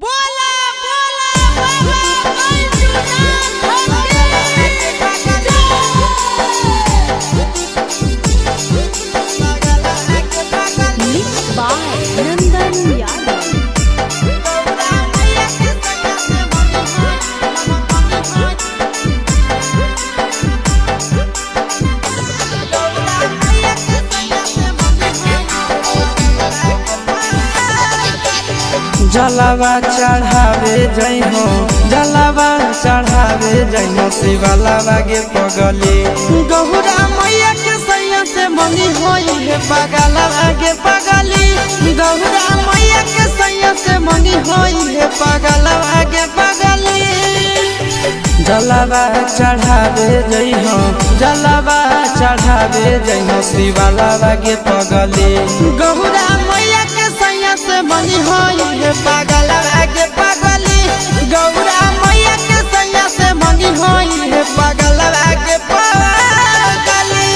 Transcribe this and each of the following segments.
बोला बोला बाबा मिक्स बाय नंदन यादव। जलावा चढ़ावे जइहो जलावा चढ़ावे जइहो शिवलावा के पगली गहुरा मैया के सैया से मंगी होई है पगलावा के पगली गहुरा मैया के सैया से मंगी होई है पगलावा के पगली जलावा चढ़ावे जइहो जलावा चढ़ावे जइहो शिवलावा के पगली गहुरा मैया के सैया से मंगी होई है पगलावा के पगली गौरा मैया के सैया से मंगी होई है पगलावा के पगली।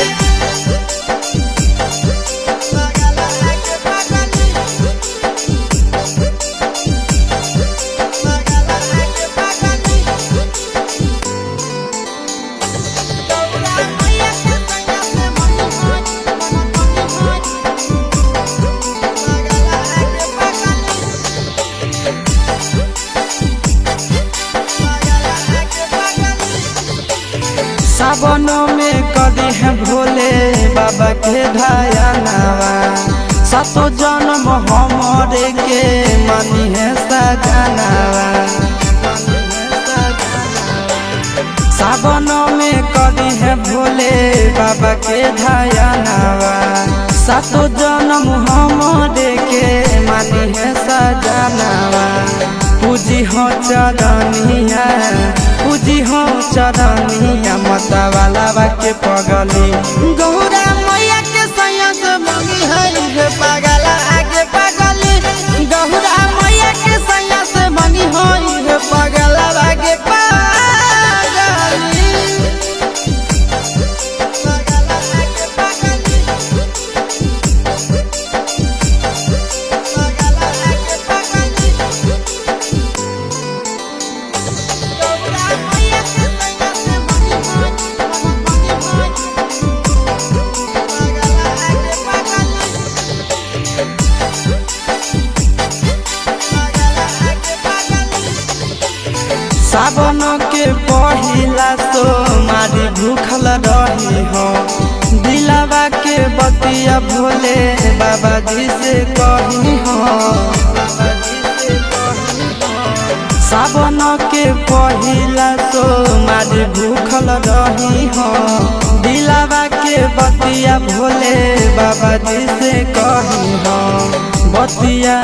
सावनों में कदी है भोले बाबा के ढायानावा सातो जन्म हमरे के मानी है सजनावा सावनों में कदी है भोले बाबा के ढायानावा सातो जन्म हमरे के मानी है सजनावा पूजी हो चरनिया पूजी हो चरनिया मतवाला के पगली गौरा मैया के सैया से मंगी है पगला आगे पगली गौरा मैया के सैया से मंगी है पगला आगे पगली। सावन के पहिला सोमारी भूखल रही हो दिलावा के बतिया भोले बाबा जी से कही हो सावन के पहिला सोमारी भूखल रही हो दिलावा के बतिया भोले बाबा जी से कही हो बतिया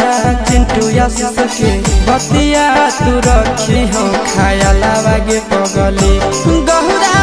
चिंटू आशीष के बतिया तू रखी हो खाया लावा के पगली गहुरा।